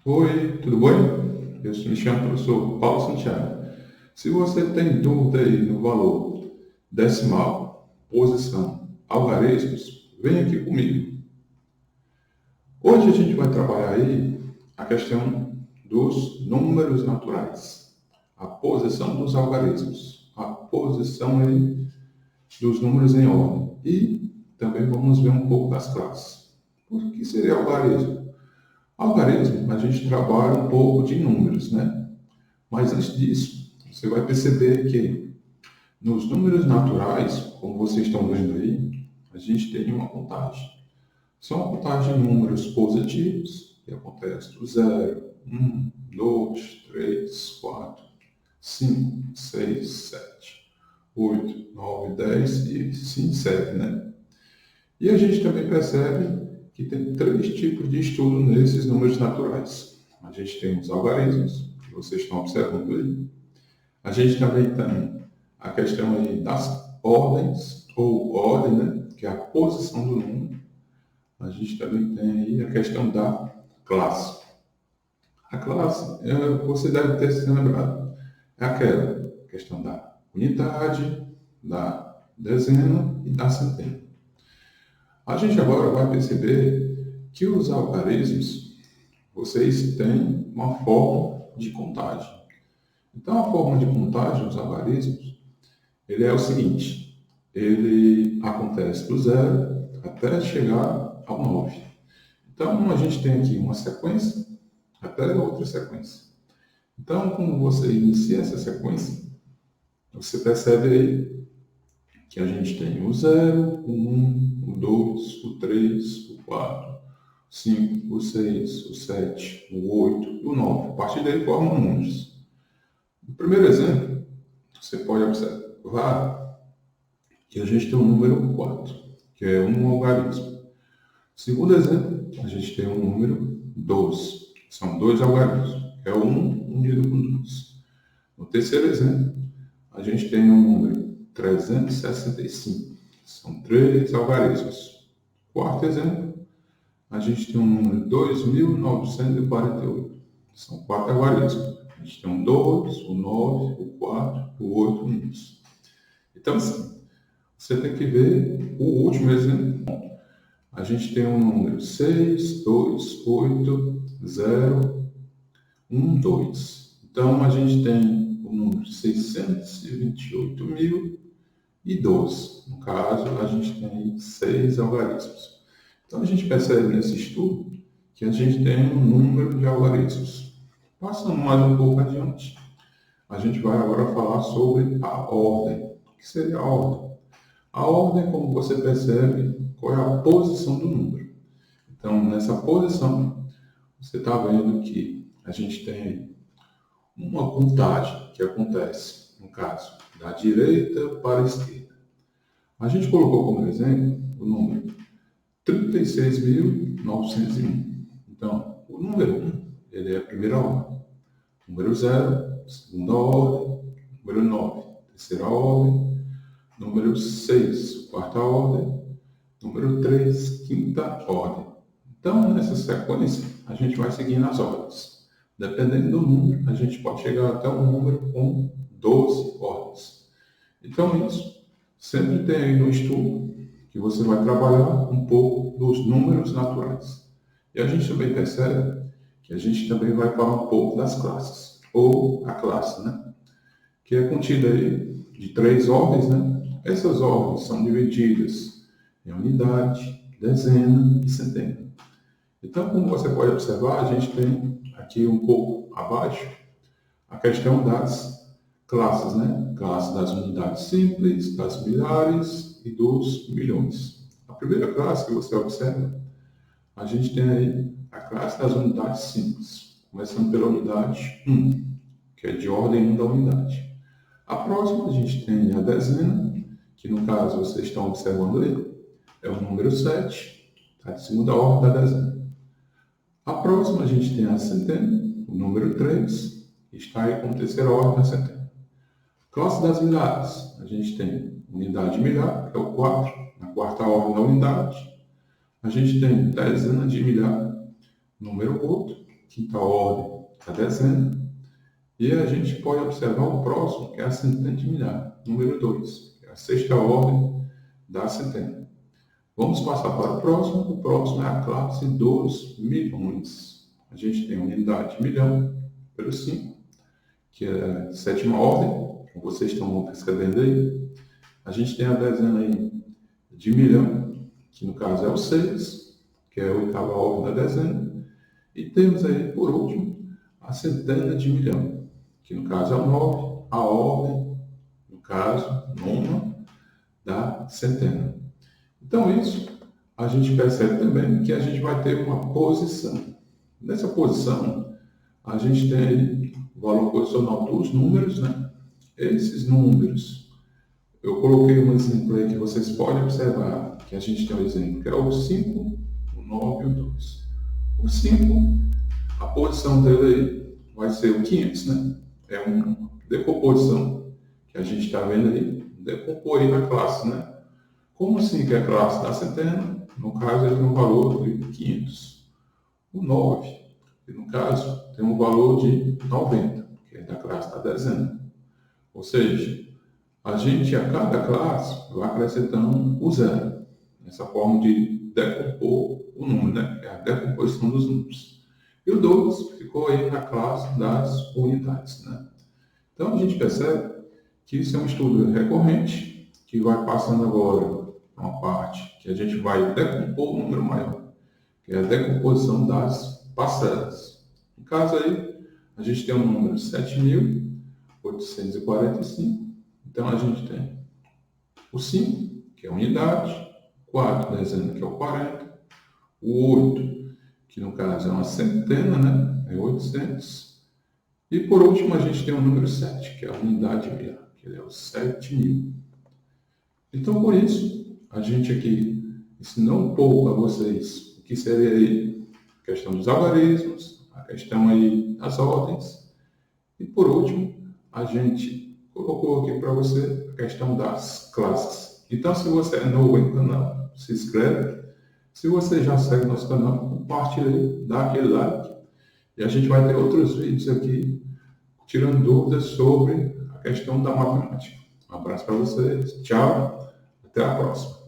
Oi, tudo bem? Eu me chamo professor Paulo Santiago. Se você tem dúvida aí no valor decimal, posição, algarismos, vem aqui comigo. Hoje a gente vai trabalhar aí a questão dos números naturais, a posição dos algarismos, a posição aí dos números em ordem e também vamos ver um pouco das classes. O que seria algarismo? Algarismo, a gente trabalha um pouco de números, né? Mas antes disso, você vai perceber que nos números naturais, como vocês estão vendo aí, a gente tem uma contagem. São uma contagem de números positivos, que acontece do 0, 1, 2, 3, 4, 5, 6, 7, 8, 9, 10 e se encerra, né? E a gente também percebe que tem três tipos de estudo nesses números naturais. A gente tem os algarismos, que vocês estão observando aí. A gente também tem a questão aí das ordens, ou ordem, né? Que é a posição do número. A gente também tem aí a questão da classe. A classe, você deve ter se lembrado, é aquela questão da unidade, da dezena e da centena. A gente agora vai perceber que os algarismos, vocês têm uma forma de contagem. Então, a forma de contagem dos algarismos, ele é o seguinte, ele acontece do 0 até chegar ao 9. Então, a gente tem aqui uma sequência até outra sequência. Então, quando você inicia essa sequência, você percebe aí que a gente tem o 0, o 1, o 2, o 3, o 4, o 5, o 6, o 7, o 8 e o 9. A partir daí formam números. No primeiro exemplo, você pode observar que a gente tem o número 4, que é um algarismo. No segundo exemplo, a gente tem o número 12, são dois algarismos, que é o 1 unido com 2. No terceiro exemplo, a gente tem o número 365, são três algarismos. Quarto exemplo, a gente tem o número 2948, são quatro algarismos. A gente tem o 2, o 9, o 4, o 8 e o 1. Então, assim, você tem que ver o último exemplo. A gente tem o número 6, 2, 8, 0, 1, 2. Então, a gente tem o número 628.012. No caso, a gente tem 6 algarismos. Então, a gente percebe nesse estudo que a gente tem um número de algarismos. Passando mais um pouco adiante, a gente vai agora falar sobre a ordem. O que seria a ordem? A ordem, como você percebe, qual é a posição do número. Então, nessa posição, você está vendo que a gente tem uma contagem que acontece, no caso, da direita para a esquerda. A gente colocou como exemplo o número 36.901. Então, o número 1, ele é a primeira ordem. Número 0, segunda ordem. Número 9, terceira ordem. Número 6, quarta ordem. Número 3, quinta ordem. Então, nessa sequência, a gente vai seguindo as ordens. Dependendo do número, a gente pode chegar até um número com 12 ordens. Então, isso sempre tem aí no estudo que você vai trabalhar um pouco dos números naturais. E a gente também percebe que a gente também vai falar um pouco das classes, ou a classe, né? Que é contida aí de três ordens, né? Essas ordens são divididas em unidade, dezena e centena. Então, como você pode observar, a gente tem aqui um pouco abaixo a questão das classes, né? Classe das unidades simples, das milhares e dos milhões. A primeira classe que você observa, a gente tem aí a classe das unidades simples, começando pela unidade 1, que é de ordem 1 da unidade. A próxima a gente tem a dezena, que no caso vocês estão observando aí, é o número 7, tá? De segunda ordem da dezena. A próxima a gente tem a centena, o número 3, que está aí como terceira ordem da centena. Classe das milhares, a gente tem unidade milhar, que é o 4, na quarta ordem da unidade. A gente tem dezena de milhar, número 8, quinta ordem da dezena. E a gente pode observar o próximo, que é a centena de milhar, número 2, que é a sexta ordem da centena. Vamos passar para o próximo. O próximo é a classe dos milhões. A gente tem a unidade de milhão pelo 5, que é a sétima ordem, como vocês estão escrevendo aí. A gente tem a dezena aí de milhão, que no caso é o 6, que é a oitava ordem da dezena. E temos aí, por último, a centena de milhão, que no caso é o 9, a ordem, no caso, nona da centena. Então, isso a gente percebe também que a gente vai ter uma posição. Nessa posição, a gente tem aí o valor posicional dos números, né? Esses números, eu coloquei um exemplo aí que vocês podem observar, que a gente tem um exemplo, que é o 5, o 9 e o 2. O 5, a posição dele aí vai ser o 500, né? É uma decomposição que a gente está vendo aí, decompor aí na classe, né? Como assim que é a classe da centena? No caso, ele tem um valor de 500. O 9, que no caso, tem um valor de 90, que é da classe da dezena. Ou seja, a gente, a cada classe, vai acrescentando o zero. Nessa forma de decompor o número, né? É a decomposição dos números. E o 2 ficou aí na classe das unidades, né? Então, a gente percebe que isso é um estudo recorrente, que vai passando agora uma parte que a gente vai decompor o número maior, que é a decomposição das parcelas. No caso aí, a gente tem o número 7.845. Então, a gente tem o 5, que é a unidade, o 4, dezena, que é o 40, o 8, que no caso é uma centena, né? É 800. E por último, a gente tem o número 7, que é a unidade milhar, que é o 7.000. Então, por isso, a gente aqui ensinou um pouco a vocês o que seria aí a questão dos algarismos, a questão aí das ordens. E por último, a gente colocou aqui para você a questão das classes. Então, se você é novo no canal, se inscreve. Se você já segue nosso canal, compartilha aí, dá aquele like. E a gente vai ter outros vídeos aqui, tirando dúvidas sobre a questão da matemática. Um abraço para vocês. Tchau. Até a próxima.